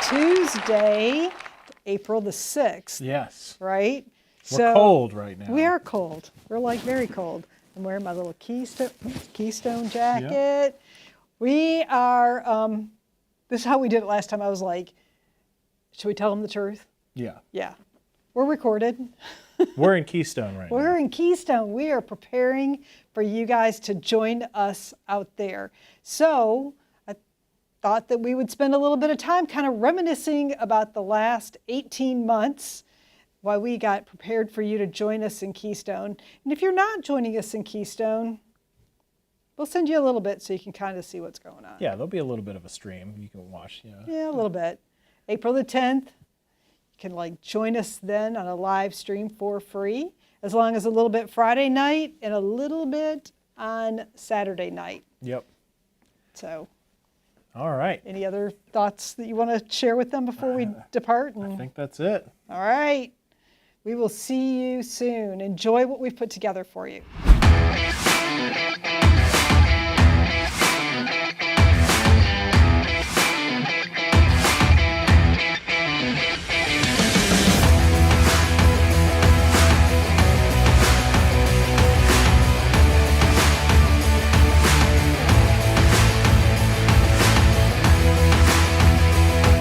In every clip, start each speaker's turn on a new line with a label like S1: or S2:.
S1: Tuesday, April the 6th.
S2: Yes.
S1: Right?
S2: We're cold right now.
S1: We are cold. We're like very cold. I'm wearing my little Keystone jacket. Yep. We are, this is how we did it last time. I was like, should we tell them the truth?
S2: Yeah.
S1: Yeah. We're recorded.
S2: We're in Keystone right now.
S1: We're in Keystone. We are preparing for you guys to join us out there. So I thought that we would spend a little bit of time kind of reminiscing about the last 18 months while we got prepared for you to join us in Keystone. And if you're not joining us in Keystone, we'll send you a little bit so you can kind of see what's going on.
S2: Yeah, there'll be a little bit of a stream you can watch.
S1: Yeah, a little bit. April the 10th. You can join us then on a live stream for free, as long as a little bit Friday night and a little bit on Saturday night.
S2: Yep.
S1: So.
S2: All right.
S1: Any other thoughts that you want to share with them before we depart?
S2: I think that's it.
S1: All right. We will see you soon. Enjoy what we've put together for you.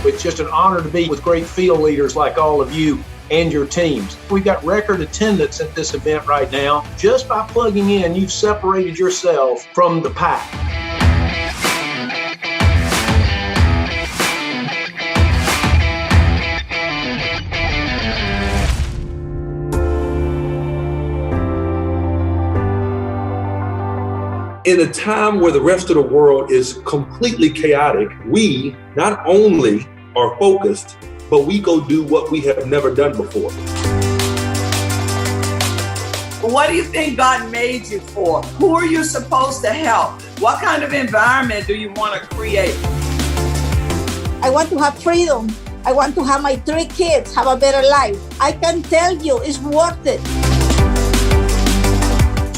S3: It's just an honor to be with great field leaders like all of you and your teams. We've got record attendance at this event right now. Just by plugging in, you've separated yourself from the pack.
S4: In a time where the rest of the world is completely chaotic, we not only are focused, but we go do what we have never done before.
S5: What do you think God made you for? Who are you supposed to help? What kind of environment do you want to create?
S6: I want to have freedom. I want to have my 3 kids have a better life. I can tell you it's worth it.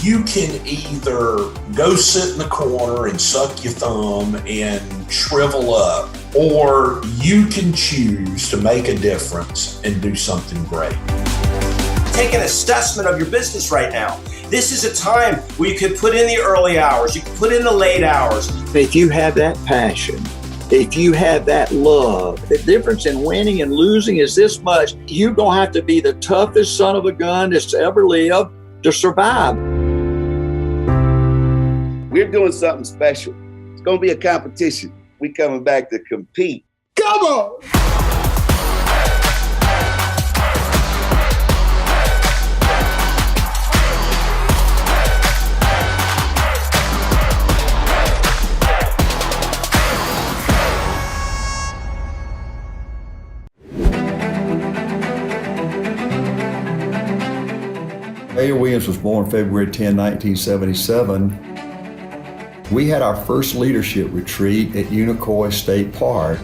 S7: You can either go sit in the corner and suck your thumb and shrivel up, or you can choose to make a difference and do something great.
S8: Take an assessment of your business right now. This is a time where you could put in the early hours, you can put in the late hours.
S9: If you have that passion, if you have that love, the difference in winning and losing is this much. You're going to have to be the toughest son of a gun that's ever lived to survive.
S10: We're doing something special. It's going to be a competition. We coming back to compete. Come on!
S11: A.O. Williams was born February 10, 1977. We had our first leadership retreat at Unicoi State Park.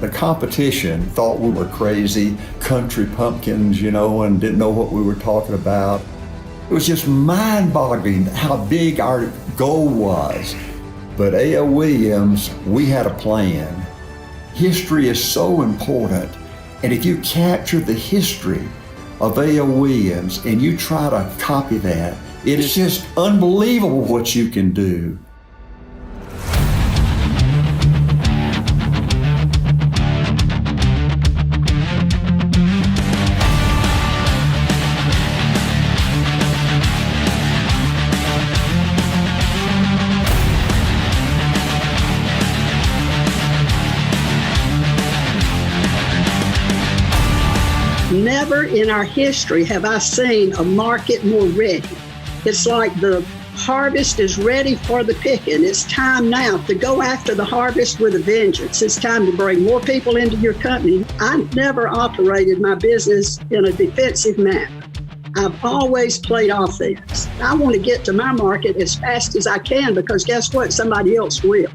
S11: The competition thought we were crazy, country pumpkins, and didn't know what we were talking about. It was just mind-boggling how big our goal was. But A.O. Williams, we had a plan. History is so important, and if you capture the history of A.O. Williams and you try to copy that, it is just unbelievable what you can do.
S12: Never in our history have I seen a market more ready. It's like the harvest is ready for the picking. It's time now to go after the harvest with a vengeance. It's time to bring more people into your company. I never operated my business in a defensive manner. I've always played offense. I want to get to my market as fast as I can because guess what? Somebody else will.
S5: You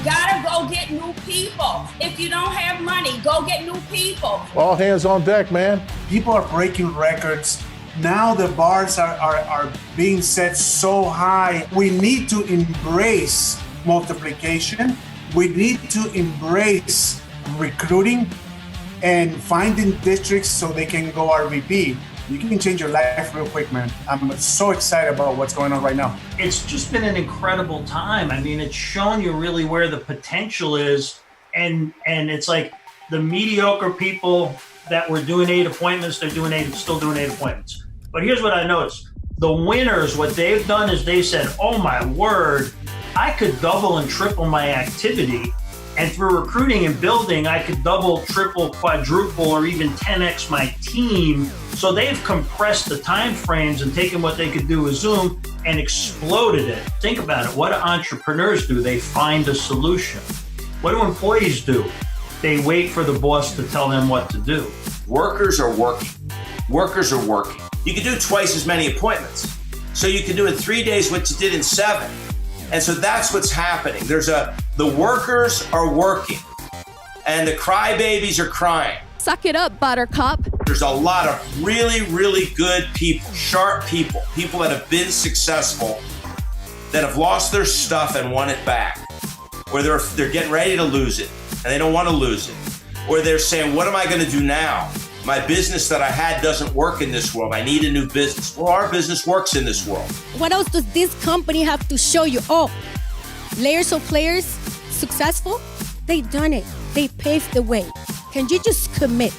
S5: gotta go get new people. If you don't have money, go get new people.
S13: All hands on deck, man.
S14: People are breaking records. Now the bars are being set so high. We need to embrace multiplication. we need to embrace recruiting and finding districts so they can go RVP. You can change your life real quick, man. I'm so excited about what's going on right now.
S13: It's just been an incredible time. I mean, it's shown you really where the potential is. And it's like the mediocre people that were doing 8 appointments, they're still doing 8 appointments. But here's what I noticed. The winners, what they've done is they said, oh my word, I could double and triple my activity. And through recruiting and building, I could double, triple, quadruple, or even 10x my team. So they've compressed the time frames and taken what they could do with Zoom and exploded it. Think about it. What do entrepreneurs do? They find a solution. What do employees do? They wait for the boss to tell them what to do.
S8: Workers are working. Workers are working. You can do twice as many appointments. So you can do in 3 days what you did in 7. And so that's what's happening. The workers are working and the crybabies are crying.
S15: Suck it up, Buttercup.
S8: There's a lot of really, really good people, sharp people that have been successful, that have lost their stuff and want it back. Or they're getting ready to lose it and they don't want to lose it. Or they're saying, what am I going to do now? My business that I had doesn't work in this world. I need a new business. Well, our business works in this world.
S15: What else does this company have to show you? Oh, layers of players, successful? They done it. They paved the way. Can you just commit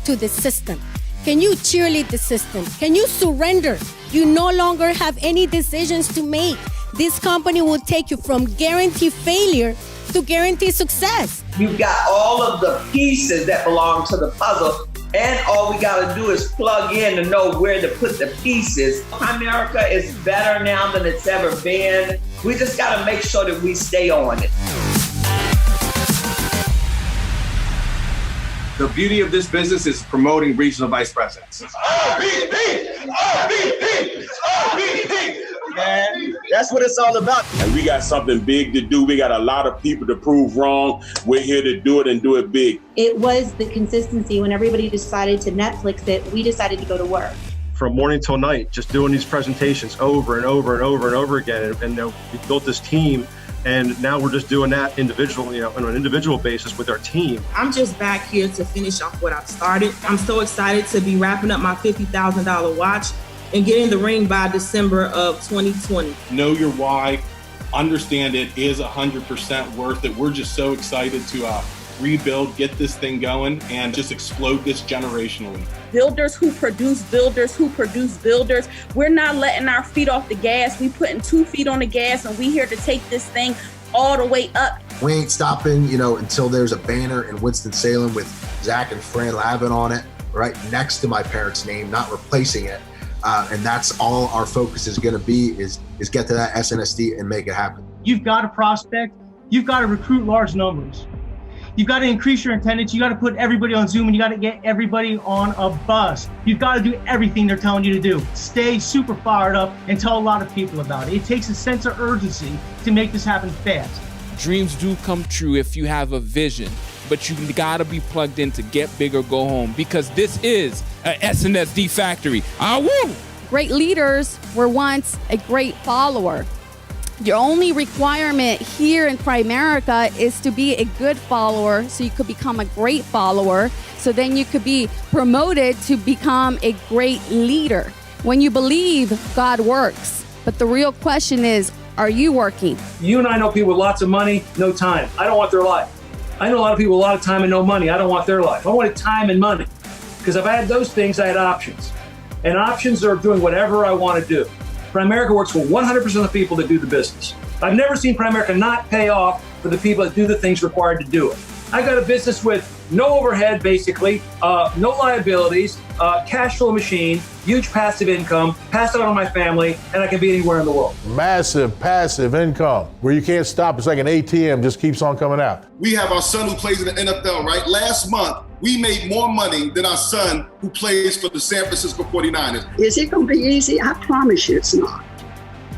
S15: to the system? Can you cheerlead the system? Can you surrender? You no longer have any decisions to make. This company will take you from guaranteed failure to guaranteed success.
S5: You've got all of the pieces that belong to the puzzle, and all we got to do is plug in to know where to put the pieces. Primerica is better now than it's ever been. We just got to make sure that we stay on it.
S16: The beauty of this business is promoting regional vice presidents.
S10: Man, that's what it's all about.
S4: And we got something big to do. We got a lot of people to prove wrong. We're here to do it and do it big.
S17: It was the consistency. When everybody decided to Netflix it, we decided to go to work.
S18: From morning till night, just doing these presentations over and over and over and over again. And we built this team. And now we're just doing that individually, on an individual basis with our team.
S19: I'm just back here to finish off what I've started. I'm so excited to be wrapping up my $50,000 watch and getting the ring by December of 2020.
S20: Know your why, understand it is 100% worth it. We're just so excited to rebuild, get this thing going, and just explode this generationally.
S21: Builders who produce builders who produce builders. We're not letting our feet off the gas. We putting 2 feet on the gas, and we here to take this thing all the way up.
S22: We ain't stopping, until there's a banner in Winston-Salem with Zach and Fran Lavin on it, right next to my parents' name, not replacing it. And that's all our focus is going to be is get to that SNSD and make it happen.
S23: You've got to prospect. You've got to recruit large numbers. You've got to increase your attendance. You got to put everybody on Zoom, and you got to get everybody on a bus. You've got to do everything they're telling you to do. Stay super fired up and tell a lot of people about it. It takes a sense of urgency to make this happen fast.
S24: Dreams do come true if you have a vision, but you got to be plugged in to get big or go home, because this is a SNSD factory. Woo!
S15: Great leaders were once a great follower. Your only requirement here in Primerica is to be a good follower so you could become a great follower. So then you could be promoted to become a great leader. When you believe, God works. But the real question is, are you working?
S25: You and I know people with lots of money, no time. I don't want their life. I know a lot of people with a lot of time and no money. I don't want their life. I wanted time and money. Because if I had those things, I had options. And options are doing whatever I want to do. Primerica works for 100% of the people that do the business. I've never seen Primerica not pay off for the people that do the things required to do it. I got a business with no overhead, basically, no liabilities, cash flow machine, huge passive income, pass it on to my family, and I can be anywhere in the world.
S26: Massive passive income where you can't stop. It's like an ATM, just keeps on coming out.
S27: We have our son who plays in the NFL, right? Last month, we made more money than our son who plays for the San Francisco 49ers.
S12: Is it going to be easy? I promise you it's not.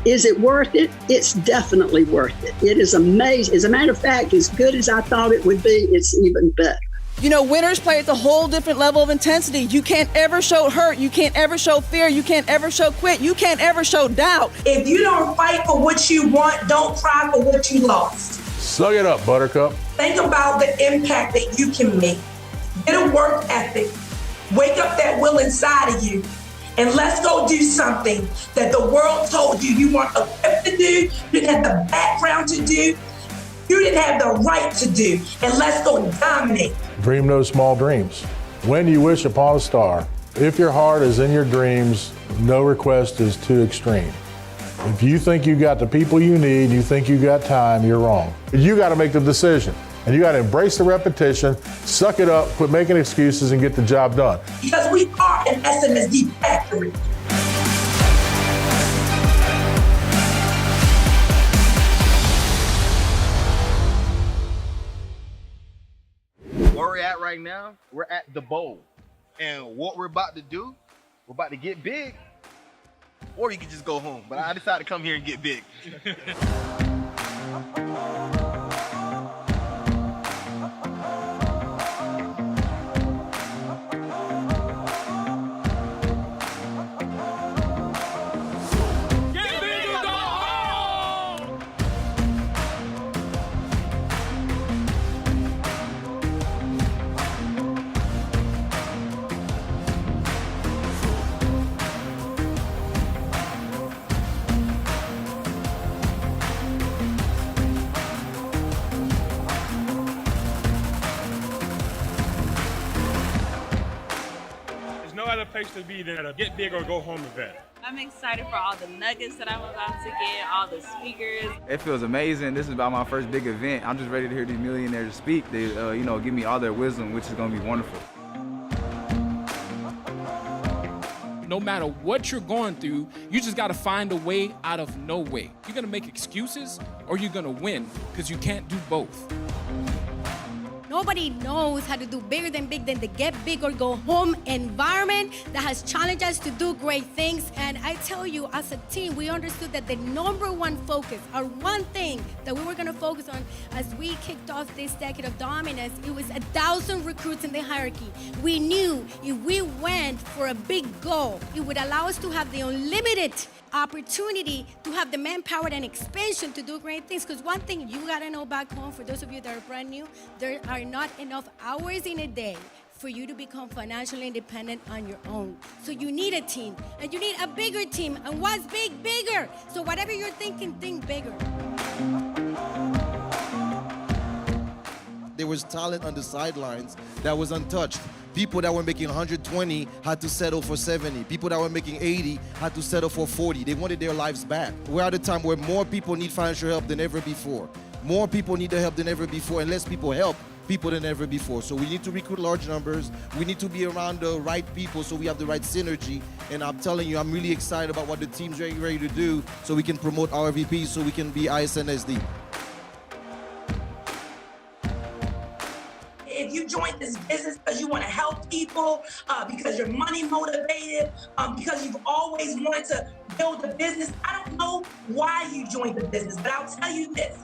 S12: Is it worth it? It's definitely worth it. It is amazing. As a matter of fact, as good as I thought it would be, it's even better.
S28: Winners play at a whole different level of intensity. You can't ever show hurt. You can't ever show fear. You can't ever show quit. You can't ever show doubt.
S19: If you don't fight for what you want, don't try for what you lost.
S26: Suck it up, Buttercup.
S1: Think about the impact that you can make. Get a work ethic. Wake up that will inside of you. And let's go do something that the world told you you weren't equipped to do, you didn't have the background to do, you didn't have the right to do. And let's go dominate.
S26: Dream no small dreams. When you wish upon a star, if your heart is in your dreams, no request is too extreme. If you think you got the people you need, you think you got time, you're wrong. You got to make the decision. And you got to embrace the repetition, suck it up, quit making excuses, and get the job done.
S1: Because we are an SNSD factory.
S2: Where we're at right now, we're at the bowl. And what we're about to do, we're about to get big, or you can just go home. But I decided to come here and get big.
S3: Place to be than a get big or go home event.
S6: I'm excited for all the nuggets that I'm about to get, all the speakers.
S7: It feels amazing. This is about my first big event. I'm just ready to hear these millionaires speak. They, give me all their wisdom, which is going to be wonderful.
S24: No matter what you're going through, you just got to find a way out of no way. You're going to make excuses or you're going to win because you can't do both.
S15: Nobody knows how to do bigger than big than the get big or go home environment that has challenged us to do great things. And I tell you, as a team, we understood that the number one focus, or one thing that we were going to focus on as we kicked off this decade of dominance, it was 1,000 recruits in the hierarchy. We knew if we went for a big goal, it would allow us to have the unlimited opportunity to have the manpower and expansion to do great things. Because one thing you gotta know back home, for those of you that are brand new, there are not enough hours in a day for you to become financially independent on your own. So you need a team, and you need a bigger team. And what's big? Bigger. So whatever you're thinking, think bigger.
S9: There was talent on the sidelines that was untouched. People that were making 120 had to settle for 70. People that were making 80 had to settle for 40. They wanted their lives back. We're at a time where more people need financial help than ever before. More people need the help than ever before, and less people help people than ever before. So we need to recruit large numbers. We need to be around the right people so we have the right synergy. And I'm telling you, I'm really excited about what the team's ready to do so we can promote our VPs so we can be ISNSD.
S1: If you join this business because you want to help people, because you're money motivated, because you've always wanted to build a business, I don't know why you joined the business, but I'll tell you this.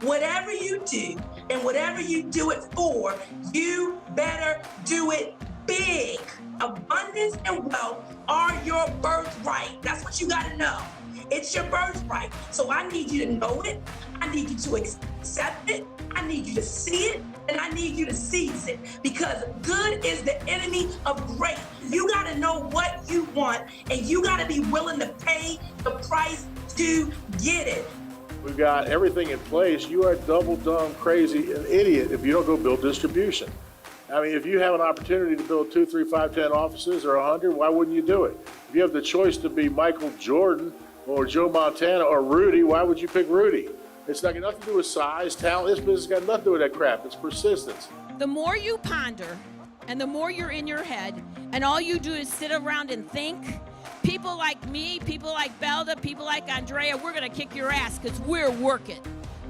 S1: Whatever you do and whatever you do it for, you better do it big. Abundance and wealth are your birthright. That's what you got to know. It's your birthright. So I need you to know it. I need you to accept it. I need you to see it. And I need you to seize it, because good is the enemy of great. You got to know what you want, and you got to be willing to pay the price to get it.
S26: We've got everything in place. You are double dumb, crazy, an idiot if you don't go build distribution. I mean, if you have an opportunity to build 2, 3, 5, 10 offices or 100, why wouldn't you do it? If you have the choice to be Michael Jordan or Joe Montana or Rudy, why would you pick Rudy? It's not got nothing to do with size, talent. This business got nothing to do with that crap. It's persistence.
S11: The more you ponder and the more you're in your head and all you do is sit around and think, people like me, people like Belda, people like Andrea, we're going to kick your ass because we're working.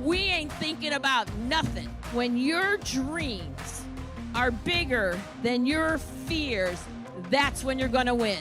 S11: We ain't thinking about nothing. When your dreams are bigger than your fears, that's when you're going to win.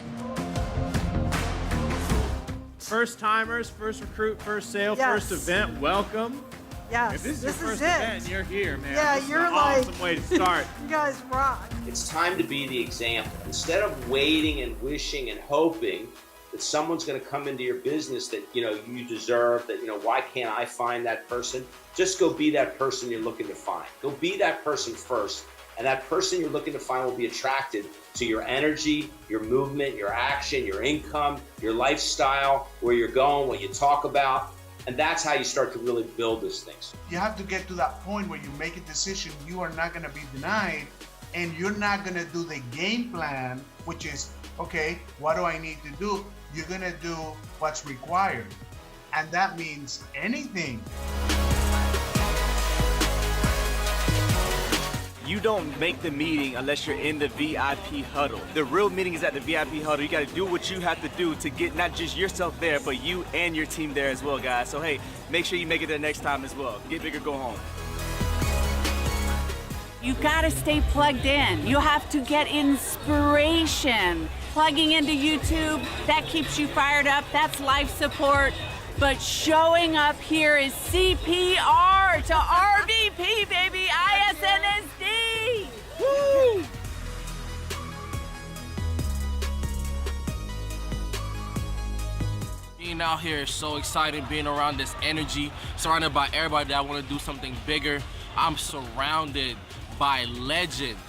S14: First timers, first recruit, first sale, first event, welcome.
S29: Yes,
S14: if this is your first
S29: it.
S14: event and you're here, man,
S29: yeah,
S14: this
S29: you're
S14: is an
S29: like,
S14: awesome way to start.
S29: You guys rock.
S30: It's time to be the example. Instead of waiting and wishing and hoping,
S4: that someone's going to come into your business that, you deserve, that, why can't I find that person? Just go be that person you're looking to find. Go be that person first. And that person you're looking to find will be attracted to your energy, your movement, your action, your income, your lifestyle, where you're going, what you talk about. And that's how you start to really build these things.
S5: You have to get to that point where you make a decision you are not going to be denied, and you're not going to do the game plan, which is, okay, what do I need to do? You're going to do what's required. And that means anything.
S8: You don't make the meeting unless you're in the VIP huddle. The real meeting is at the VIP huddle. You got to do what you have to do to get not just yourself there, but you and your team there as well, guys. So, hey, make sure you make it there next time as well. Get big or go home.
S10: You got to stay plugged in. You have to get inspiration. Plugging into YouTube, that keeps you fired up. That's life support. But showing up here is CPR to RVP, baby, ISNSD. Woo!
S13: Being out here is so exciting, being around this energy, surrounded by everybody that want to do something bigger. I'm surrounded by legends.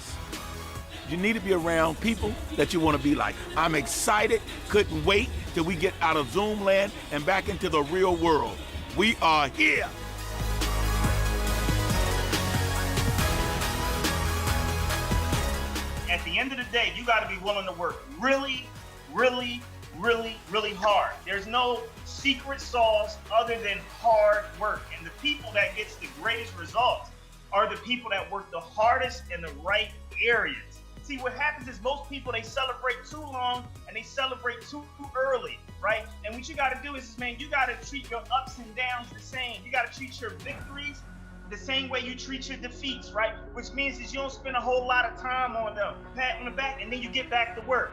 S16: You need to be around people that you want to be like. I'm excited, couldn't wait till we get out of Zoom land and back into the real world. We are here.
S17: At the end of the day, you got to be willing to work really, really, really, really hard. There's no secret sauce other than hard work. And the people that gets the greatest results are the people that work the hardest in the right areas. See, what happens is most people, they celebrate too long and they celebrate too early, right? And what you got to do is, man, you got to treat your ups and downs the same. You got to treat your victories the same way you treat your defeats, right? Which means is you don't spend a whole lot of time on the pat on the back and then you get back to work.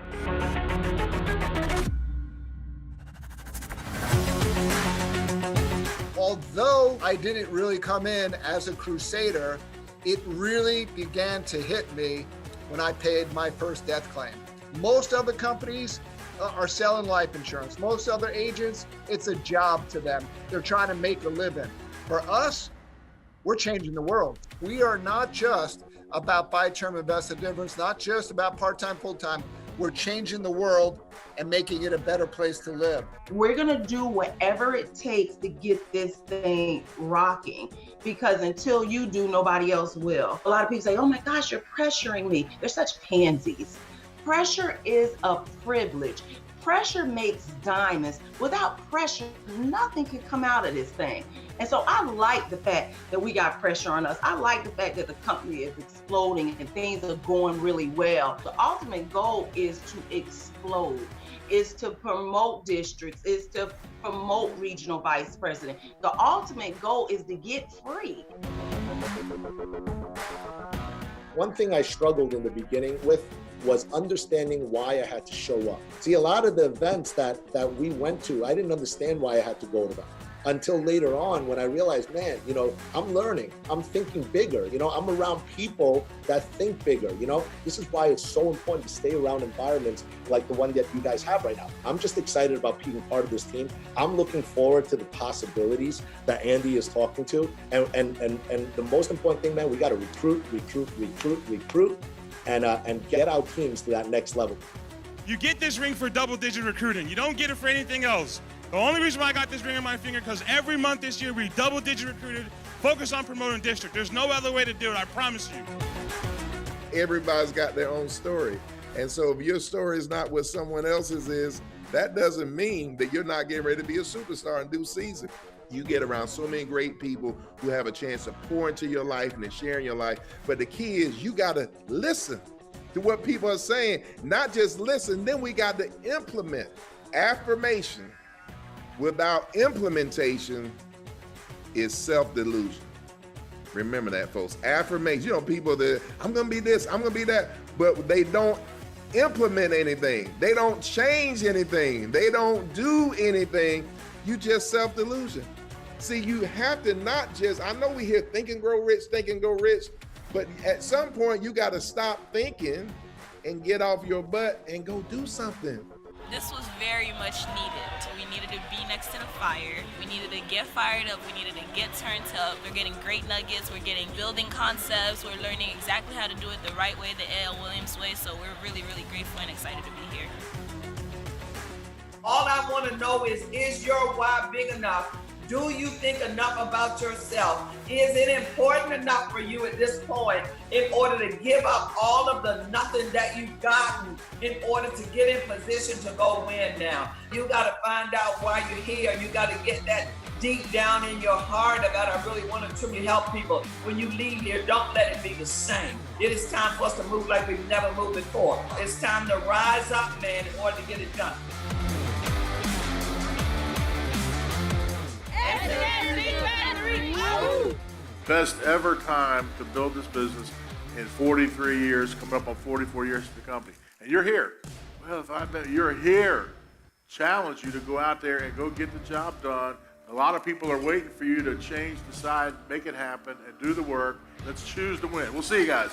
S18: Although I didn't really come in as a crusader, it really began to hit me when I paid my first death claim. Most other companies are selling life insurance. Most other agents, it's a job to them. They're trying to make a living. For us, we're changing the world. We are not just about buy term invest the difference, not just about part-time, full-time. We're changing the world and making it a better place to live.
S19: We're gonna do whatever it takes to get this thing rocking, because until you do, nobody else will. A lot of people say, oh my gosh, you're pressuring me. They're such pansies. Pressure is a privilege. Pressure makes diamonds. Without pressure, nothing can come out of this thing. And so I like the fact that we got pressure on us. I like the fact that the company is exploding and things are going really well. The ultimate goal is to explode, is to promote districts, is to promote regional vice president. The ultimate goal is to get free.
S29: One thing I struggled in the beginning with was understanding why I had to show up. See, a lot of the events that we went to, I didn't understand why I had to go to them. Until later on when I realized, man, I'm learning, I'm thinking bigger, I'm around people that think bigger, This is why it's so important to stay around environments like the one that you guys have right now. I'm just excited about being part of this team. I'm looking forward to the possibilities that Andy is talking to. And the most important thing, man, we got to recruit, and get our teams to that next level.
S3: You get this ring for double-digit recruiting. You don't get it for anything else. The only reason why I got this ring on my finger, because every month this year we double-digit recruited, focus on promoting district. There's no other way to do it, I promise you.
S30: Everybody's got their own story. And so if your story is not what someone else's is, that doesn't mean that you're not getting ready to be a superstar in due season. You get around so many great people who have a chance to pour into your life and to share in your life. But the key is you got to listen to what people are saying, not just listen, then we got to implement. Affirmation without implementation is self-delusion. Remember that, folks. Affirmation, people that I'm going to be this, I'm going to be that, but they don't implement anything. They don't change anything. They don't do anything. You just self-delusion. See, you have to not just, I know we hear think and grow rich, but at some point you got to stop thinking and get off your butt and go do something.
S6: This was very very much needed. We needed to be next to the fire. We needed to get fired up. We needed to get turned up. We're getting great nuggets. We're getting building concepts. We're learning exactly how to do it the right way, the A.L. Williams way. So we're really, really grateful and excited to be here.
S2: All I want to know is your why big enough? Do you think enough about yourself? Is it important enough for you at this point in order to give up all of the nothing that you've gotten in order to get in position to go win now? You got to find out why you're here. You got to get that deep down in your heart about I really want to truly help people. When you leave here, don't let it be the same. It is time for us to move like we've never moved before. It's time to rise up, man, in order to get it done.
S26: Best ever time to build this business in 43 years, coming up on 44 years of the company. And you're here. Well, if I bet you're here, challenge you to go out there and go get the job done. A lot of people are waiting for you to change, decide, make it happen, and do the work. Let's choose to win. We'll see you guys.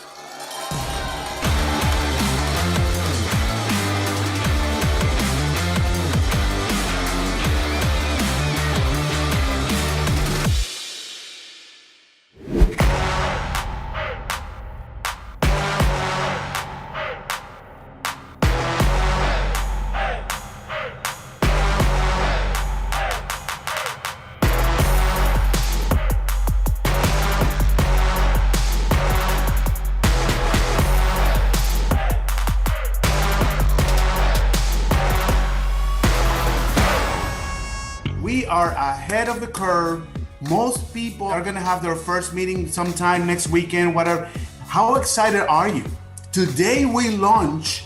S5: We are ahead of the curve. Most people are gonna have their first meeting sometime next weekend, whatever. How excited are you? Today we launch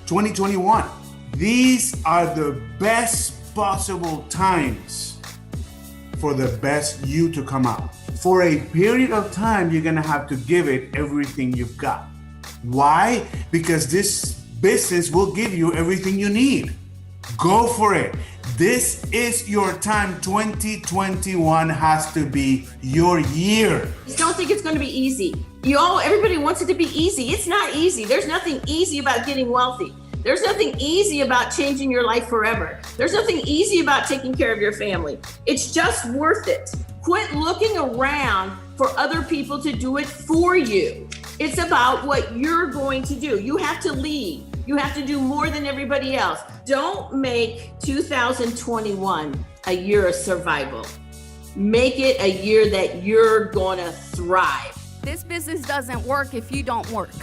S5: 2021. These are the best possible times for the best you to come out. For a period of time, you're gonna have to give it everything you've got. Why? Because this business will give you everything you need. Go for it. This is your time. 2021 has to be your year.
S11: Don't think it's going to be easy. Everybody wants it to be easy. It's not easy. There's nothing easy about getting wealthy. There's nothing easy about changing your life forever. There's nothing easy about taking care of your family. It's just worth it. Quit looking around for other people to do it for you. It's about what you're going to do. You have to lead. You have to do more than everybody else. Don't make 2021 a year of survival. Make it a year that you're gonna thrive.
S10: This business doesn't work if you don't work.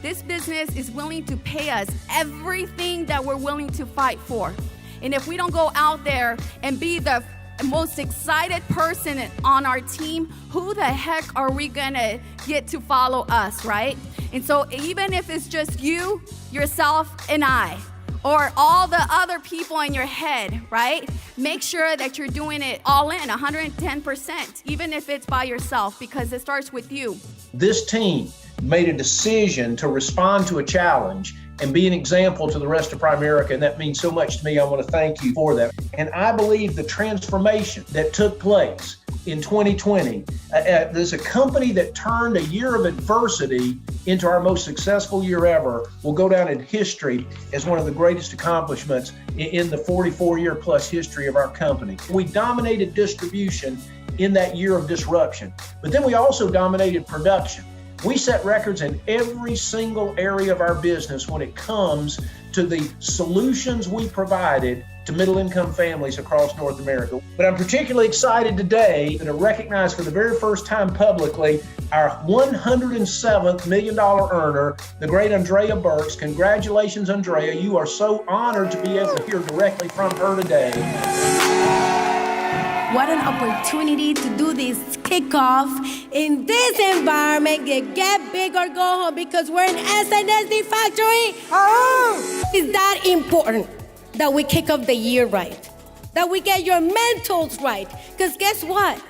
S10: This business is willing to pay us everything that we're willing to fight for. And if we don't go out there and be the most excited person on our team, who the heck are we gonna get to follow us, right? And so even if it's just you, yourself, and I, or all the other people in your head, right? Make sure that you're doing it all in, 110%, even if it's by yourself, because it starts with you.
S7: This team made a decision to respond to a challenge and be an example to the rest of Primerica, and that means so much to me. I want to thank you for that. And I believe the transformation that took place in 2020, there's a company that turned a year of adversity into our most successful year ever, will go down in history as one of the greatest accomplishments in the 44-year plus history of our company. We dominated distribution in that year of disruption, but then we also dominated production. We set records in every single area of our business when it comes to the solutions we provided to middle-income families across North America. But I'm particularly excited today to recognize for the very first time publicly our $107th million earner, the great Andrea Burks. Congratulations, Andrea. You are so honored to be able to hear directly from her today.
S15: What an opportunity to do this kickoff in this environment. Get big or go home, because we're an SNSD factory. It's that important that we kick off the year right, that we get your mentals right. Because guess what?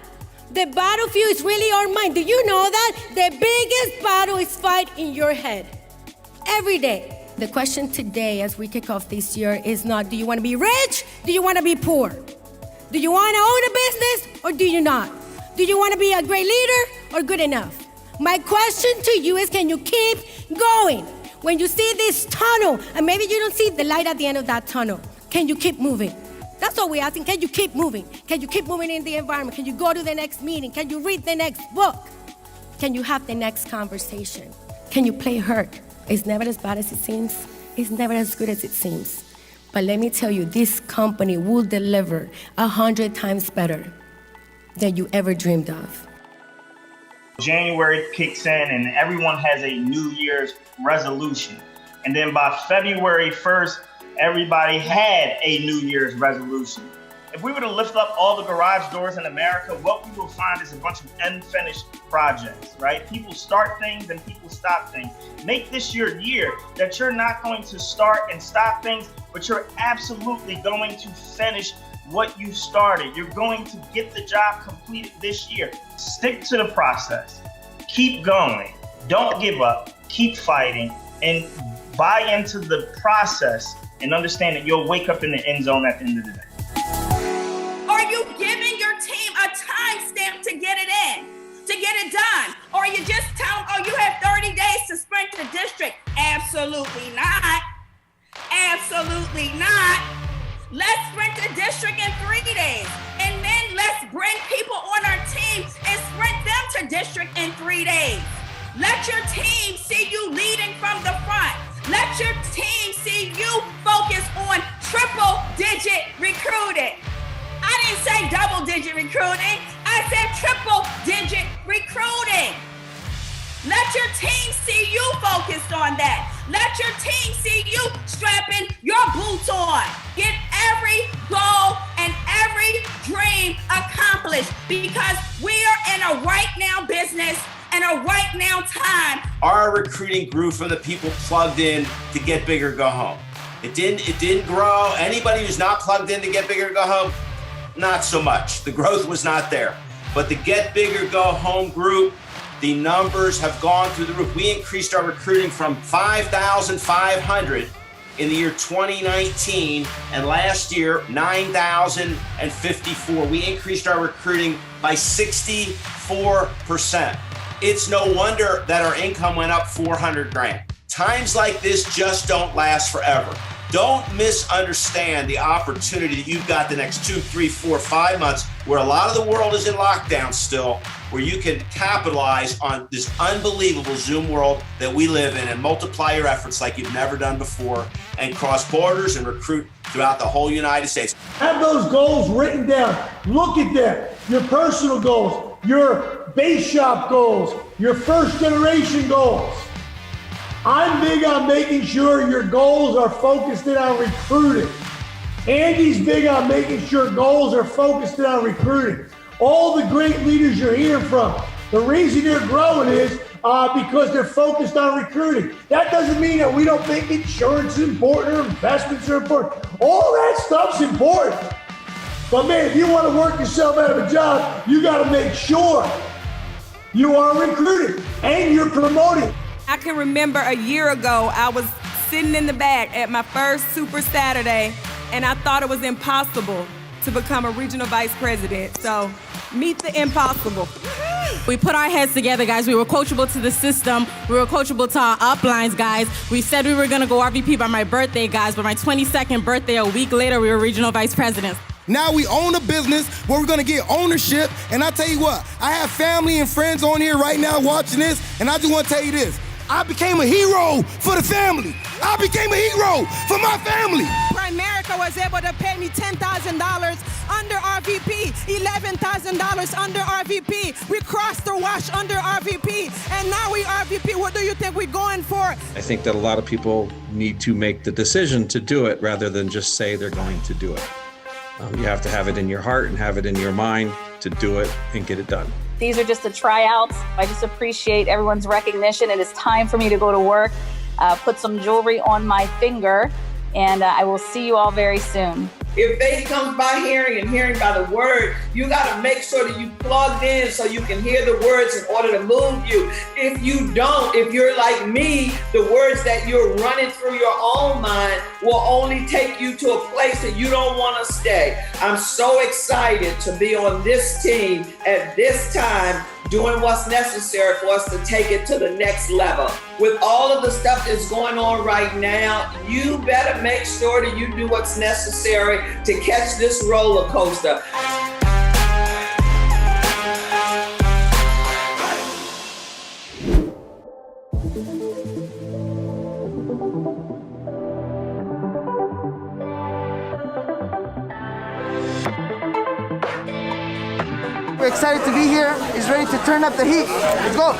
S15: The battlefield is really our mind. Do you know that? The biggest battle is fight in your head every day. The question today as we kick off this year is not, do you want to be rich? Do you want to be poor? Do you want to own a business or do you not? Do you want to be a great leader or good enough? My question to you is, can you keep going? When you see this tunnel, and maybe you don't see the light at the end of that tunnel, Can you keep moving? That's all we're asking. Can you keep moving? Can you keep moving in the environment? Can you go to the next meeting? Can you read the next book? Can you have the next conversation? Can you play hurt? It's never as bad as it seems. It's never as good as it seems. But let me tell you, this company will deliver 100 times better than you ever dreamed of.
S17: January kicks in and everyone has a New Year's resolution. And then by February 1st, everybody had a New Year's resolution. If we were to lift up all the garage doors in America, what we will find is a bunch of unfinished projects, right? People start things and people stop things. Make this your year that you're not going to start and stop things, but you're absolutely going to finish what you started. You're going to get the job completed this year. Stick to the process. Keep going. Don't give up. Keep fighting and buy into the process and understand that you'll wake up in the end zone at the end of the day.
S11: Are you giving your team a time stamp to get it in, to get it done? Or you just tell them, oh, you have 30 days to sprint the district? Absolutely not. Absolutely not. Let's sprint the district in 3 days. And then let's bring people on our team and sprint them to district in 3 days. Let your team see you leading from the front. Let your team see you focus on triple-digit recruiting. I didn't say double-digit recruiting. I said triple-digit recruiting. Let your team see you focused on that. Let your team see you strapping your boots on. Get every goal and every dream accomplished because we are in a right now business and a right now time.
S4: Our recruiting grew from the people plugged in to Get Bigger, Go Home. It didn't grow. Anybody who's not plugged in to Get Bigger, Go Home, not so much. The growth was not there. But the Get Bigger, Go Home group, the numbers have gone through the roof. We increased our recruiting from 5,500 in the year 2019, and last year, 9,054. We increased our recruiting by 64%. It's no wonder that our income went up 400 grand. Times like this just don't last forever. Don't misunderstand the opportunity that you've got the next 2, 3, 4, 5 months where a lot of the world is in lockdown still, where you can capitalize on this unbelievable Zoom world that we live in and multiply your efforts like you've never done before and cross borders and recruit throughout the whole United States.
S9: Have those goals written down. Look at them. Your personal goals, your base shop goals, your first generation goals. I'm big on making sure your goals are focused in on recruiting. Andy's big on making sure goals are focused in on recruiting. All the great leaders you're hearing from, the reason you're growing is because they're focused on recruiting. That doesn't mean that we don't think insurance is important or investments are important. All that stuff's important. But man, if you want to work yourself out of a job, you got to make sure you are recruiting and you're promoting.
S12: I can remember a year ago, I was sitting in the back at my first Super Saturday, and I thought it was impossible to become a regional vice president. So, meet the impossible.
S20: We put our heads together, guys. We were coachable to the system. We were coachable to our uplines, guys. We said we were going to go RVP by my birthday, guys. But my 22nd birthday, a week later, we were regional vice presidents.
S21: Now we own a business where we're gonna get ownership. And I tell you what, I have family and friends on here right now watching this, and I just wanna tell you this. I became a hero for the family. I became a hero for my family.
S12: Primerica was able to pay me $10,000 under RVP, $11,000 under RVP. We crossed the wash under RVP, and now we RVP. What do you think we're going for?
S22: I think that a lot of people need to make the decision to do it rather than just say they're going to do it. You have to have it in your heart and have it in your mind to do it and get it done.
S23: These are just the tryouts. I just appreciate everyone's recognition. It is time for me to go to work, put some jewelry on my finger, and I will see you all very soon.
S2: If faith comes by hearing and hearing by the word, you got to make sure that you plugged in so you can hear the words in order to move you. If you don't, if you're like me, the words that you're running through your own mind will only take you to a place that you don't want to stay. I'm so excited to be on this team at this time, doing what's necessary for us to take it to the next level. With all of the stuff that's going on right now, you better make sure that you do what's necessary to catch this roller coaster.
S1: We're excited to be here. He's ready to turn up the heat. Let's go.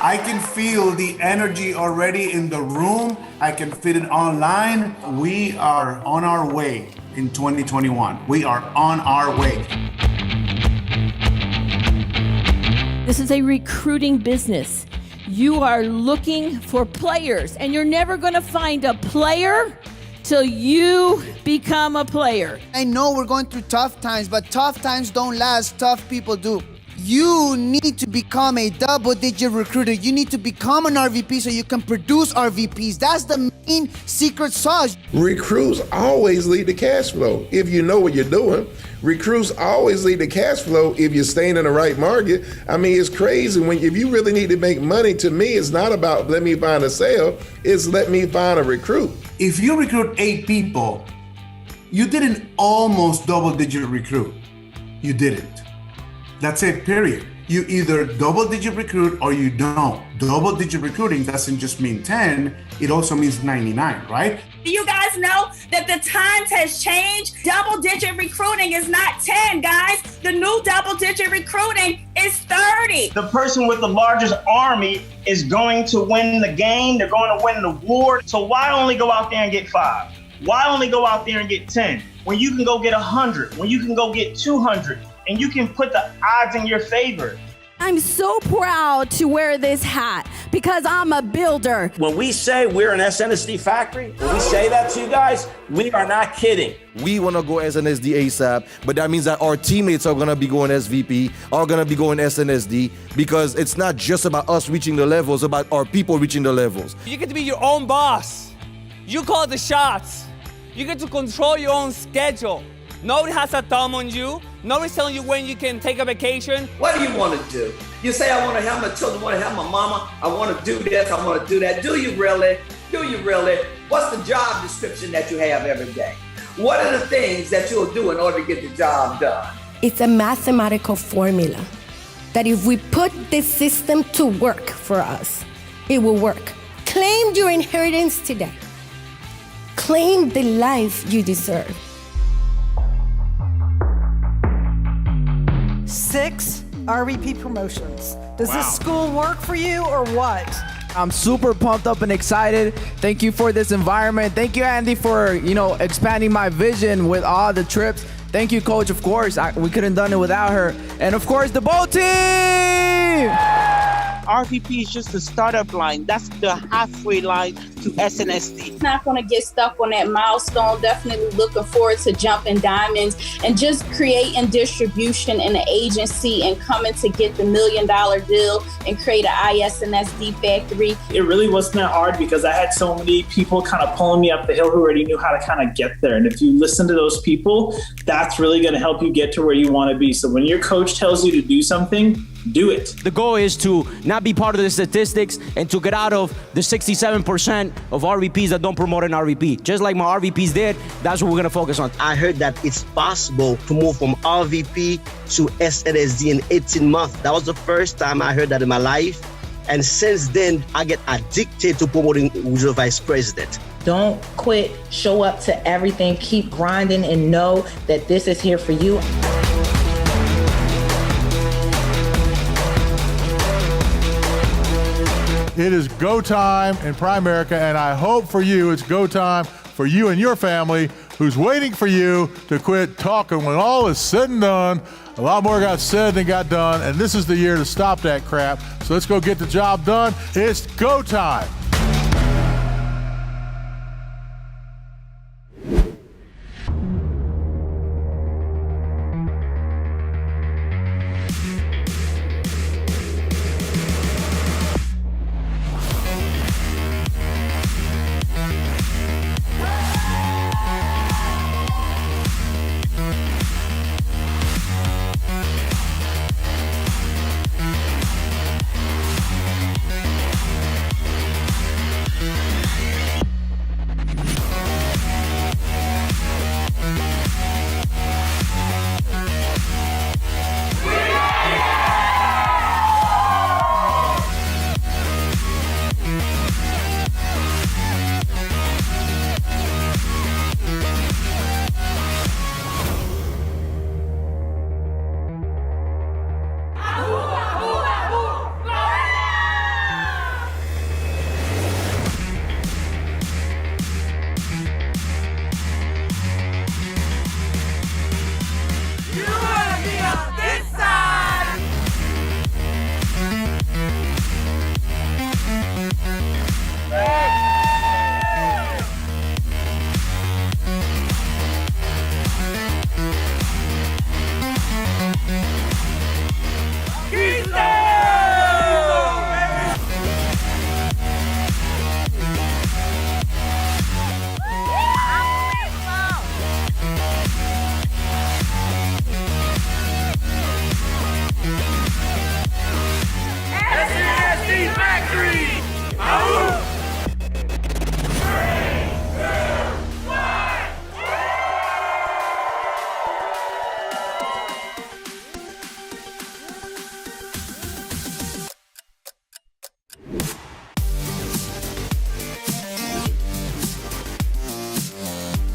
S5: I can feel the energy already in the room. I can feel it online. We are on our way in 2021. We are on our way.
S11: This is a recruiting business. You are looking for players, and you're never going to find a player till you become a player.
S1: I know we're going through tough times, but tough times don't last. Tough people do. You need to become a double-digit recruiter. You need to become an RVP so you can produce RVPs. That's the main secret sauce.
S30: Recruits always lead to cash flow if you know what you're doing. Recruits always lead to cash flow if you're staying in the right market. I mean, it's crazy. If you really need to make money, to me, it's not about let me find a sale, it's let me find a recruit.
S5: If you recruit 8 people, you didn't almost double-digit recruit. You didn't. That's it, period. You either double-digit recruit or you don't. Double-digit recruiting doesn't just mean 10, it also means 99, right?
S8: Do you guys know that the times has changed? Double-digit recruiting is not 10, guys. The new double-digit recruiting is 30.
S17: The person with the largest army is going to win the game. They're going to win the war. So why only go out there and get 5? Why only go out there and get 10? When you can go get 100, when you can go get 200, and you can put the odds in your favor.
S13: I'm so proud to wear this hat because I'm a builder.
S14: When we say we're an SNSD factory, when we say that to you guys, we are not kidding.
S21: We want to go SNSD ASAP, but that means that our teammates are going to be going SVP, are going to be going SNSD, because it's not just about us reaching the levels, it's about our people reaching the levels.
S16: You get to be your own boss. You call the shots. You get to control your own schedule. Nobody has a thumb on you. Nobody's telling you when you can take a vacation.
S2: What do you want to do? You say, I want to help my children, I want to help my mama, I want to do this, I want to do that. Do you really? Do you really? What's the job description that you have every day? What are the things that you'll do in order to get the job done?
S15: It's a mathematical formula that if we put this system to work for us, it will work. Claim your inheritance today. Claim the life you deserve.
S18: 6 RVP promotions. Does this school work for you or what?
S24: I'm super pumped up and excited. Thank you for this environment. Thank you, Andy, for expanding my vision with all the trips. Thank you, Coach. Of course, we couldn't have done it without her. And of course, the bowl team.
S25: RVP is just the startup line. That's the halfway line to SNSD.
S23: Not going to get stuck on that milestone. Definitely looking forward to jumping diamonds and just creating distribution in the agency and coming to get the $1 million deal and create an ISNSD factory.
S27: It really wasn't that hard because I had so many people kind of pulling me up the hill who already knew how to kind of get there. And if you listen to those people, that's really going to help you get to where you want to be. So when your coach tells you to do something, do it.
S28: The goal is to not be part of the statistics and to get out of the 67% of RVPs that don't promote an RVP. Just like my RVPs did, that's what we're going to focus on.
S31: I heard that it's possible to move from RVP to SNSD in 18 months. That was the first time I heard that in my life. And since then, I get addicted to promoting regional vice president.
S32: Don't quit. Show up to everything. Keep grinding and know that this is here for you.
S33: It is go time in Primerica, and I hope for you it's go time for you and your family who's waiting for you to quit talking. When all is said and done, a lot more got said than got done, and this is the year to stop that crap. So let's go get the job done. It's go time.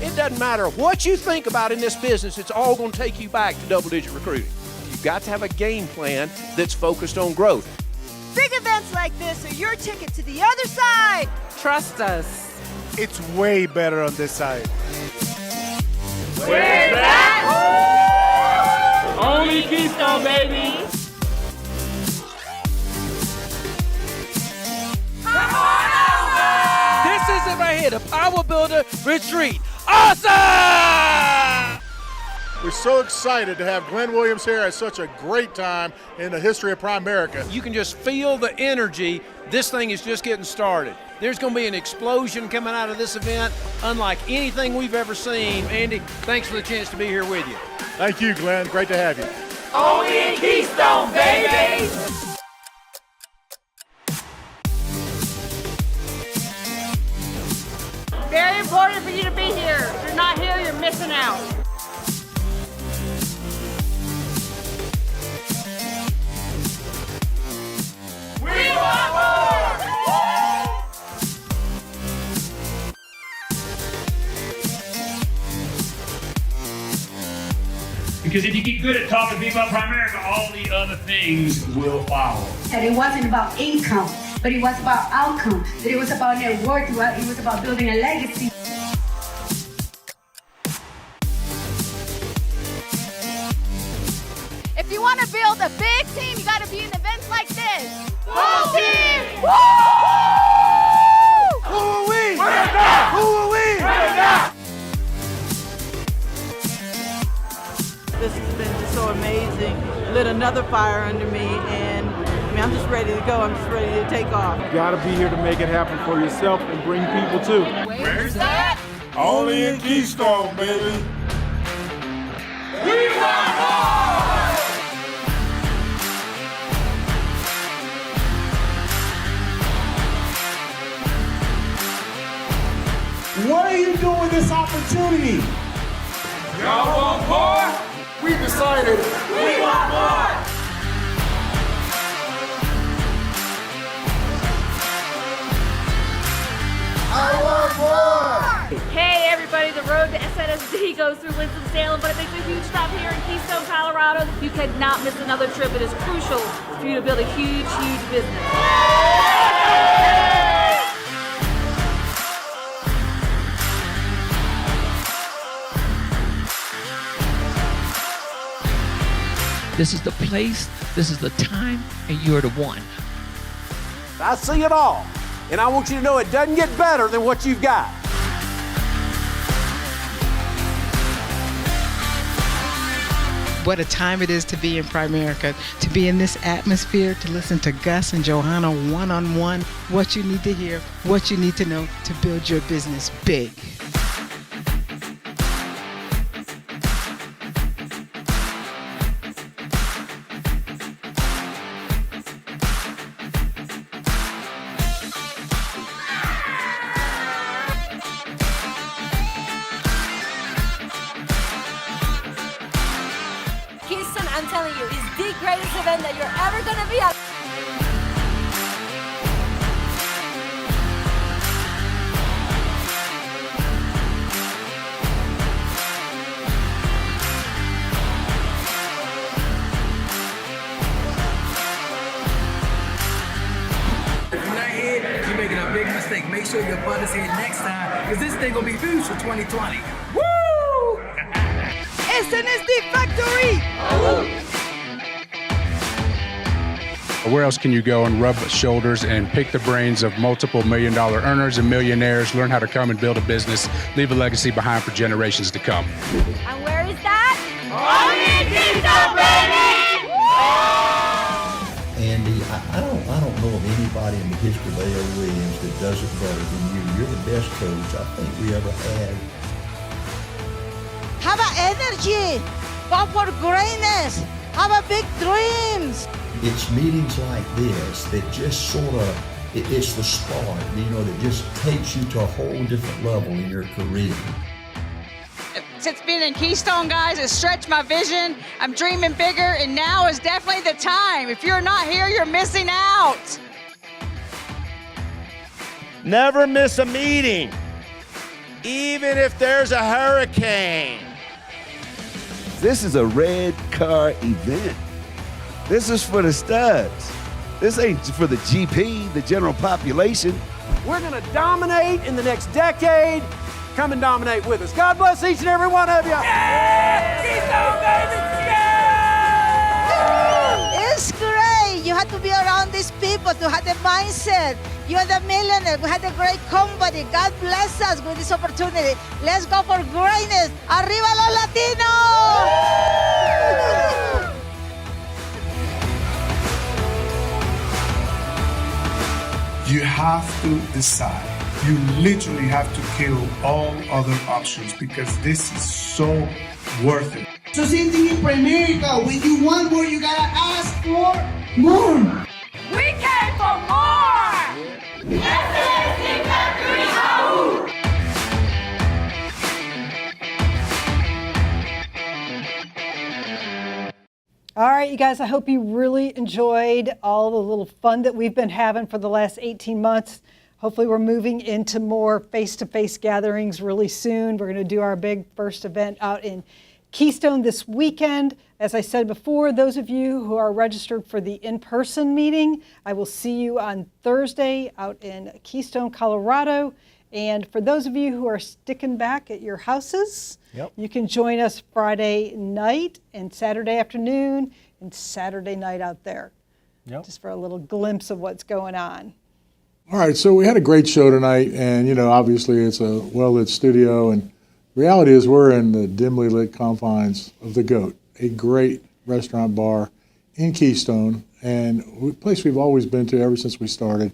S3: It doesn't matter what you think about in this business, it's all going to take you back to double-digit recruiting. You've got to have a game plan that's focused on growth.
S4: Big events like this are your ticket to the other side.
S6: Trust us.
S33: It's way better on this side.
S4: Where's that? Only Keystone, baby.
S3: This is it right here, the Power Builder Retreat. Awesome!
S33: We're so excited to have Glenn Williams here at such a great time in the history of Primerica.
S3: You can just feel the energy. This thing is just getting started. There's going to be an explosion coming out of this event unlike anything we've ever seen. Andy, thanks for the chance to be here with you.
S33: Thank you, Glenn. Great to have you.
S4: Only in Keystone, baby. Very important for you to be here. If you're not here, you're missing out. We want more!
S7: Because if you get good at talking to people about Primerica, all the other things will follow.
S9: That it wasn't about income, but it was about outcome. That it was about net worth, it was about building a legacy.
S4: If you want to build a big team, you got to be in events like this. Full team! Woo!
S33: Who are we? Who are we?
S10: This has been just so amazing. Lit another fire under me, and I'm just ready to go. I'm just ready to take off.
S33: You gotta be here to make it happen for yourself and bring people too.
S4: Where's that?
S33: Only in Keystone, baby.
S4: We want more!
S33: What are you doing with this opportunity?
S4: Y'all want more?
S33: We decided
S4: We want more!
S33: I want more!
S4: Hey everybody, the road to SNSD goes through Winston-Salem, but it makes a huge stop here in Keystone, Colorado. You cannot miss another trip. It is crucial for you to build a huge, huge business.
S9: This is the place, this is the time, and you're the one.
S3: I see it all, and I want you to know it doesn't get better than what you've got.
S10: What a time it is to be in Primerica, to be in this atmosphere, to listen to Gus and Johanna one-on-one, what you need to hear, what you need to know to build your business big.
S4: Keystone, I'm telling you, is the greatest event that you're ever going to be at.
S11: If you're not here, you're making a big mistake. Make sure your butt is here next time, because this thing gonna be huge for 2020. Woo!
S4: SNSD Factory!
S12: Where else can you go and rub shoulders and pick the brains of multiple million-dollar earners and millionaires, learn how to come and build a business, leave a legacy behind for generations to come?
S4: And where is that? Only Keystone, baby!
S19: Andy, I don't know of anybody in the history of A.L. Williams that does it better than you. You're the best coach I think we ever had.
S4: How about energy? Go for greatness. How about big dreams?
S19: It's meetings like this that just sort of, it's the spark, that just takes you to a whole different level in your career.
S10: Since being in Keystone, guys, it stretched my vision. I'm dreaming bigger, and now is definitely the time. If you're not here, you're missing out.
S28: Never miss a meeting.
S1: even if there's a hurricane.
S5: This is a red car event. This is for the studs. This ain't for the GP, the general population.
S3: We're going to dominate in the next decade. Come and dominate with us. God bless each and every one of you.
S6: It's great. You have to be around these people to have the mindset. You are the millionaire. We had a great company. God bless us with this opportunity. Let's go for greatness. Arriba los Latinos!
S8: You have to decide. You literally have to kill all other options because this is so worth it.
S13: So same thing in Primerica. When you want more, you gotta ask for more.
S4: We came for more! SNSD Factory Out!
S18: All right, you guys, I hope you really enjoyed all the little fun that we've been having for the last 18 months. Hopefully we're moving into more face-to-face gatherings really soon. We're going to do our big first event out in Keystone this weekend. As I said before, those of you who are registered for the in-person meeting, I will see you on Thursday out in Keystone, Colorado. And for those of you who are sticking back at your houses, you can join us Friday night and Saturday afternoon and Saturday night out there, just for a little glimpse of what's going on.
S33: All right, so we had a great show tonight, and, you know, obviously it's a well-lit studio, and reality is we're in the dimly lit confines of the GOAT, a great restaurant bar in Keystone, and a place we've always been to ever since we started.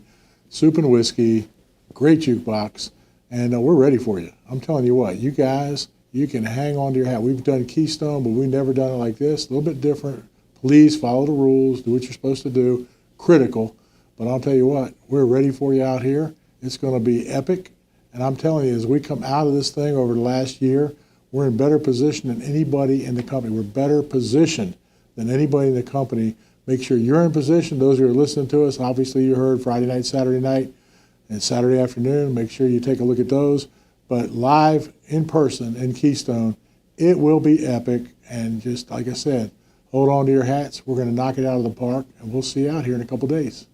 S33: Soup and whiskey, great jukebox, and we're ready for you. I'm telling you what, you guys, you can hang on to your hat. We've done Keystone, but we've never done it like this. A little bit different. Please follow the rules, do what you're supposed to do. Critical. But I'll tell you what, we're ready for you out here. It's going to be epic. And I'm telling you, as we come out of this thing over the last year, we're in better position than anybody in the company. We're better positioned than anybody in the company. Make sure you're in position. Those who are listening to us, obviously you heard Friday night, Saturday night, and Saturday afternoon. Make sure you take a look at those. But live, in person, in Keystone, it will be epic. And just like I said, hold on to your hats. We're going to knock it out of the park, and we'll see you out here in a couple days.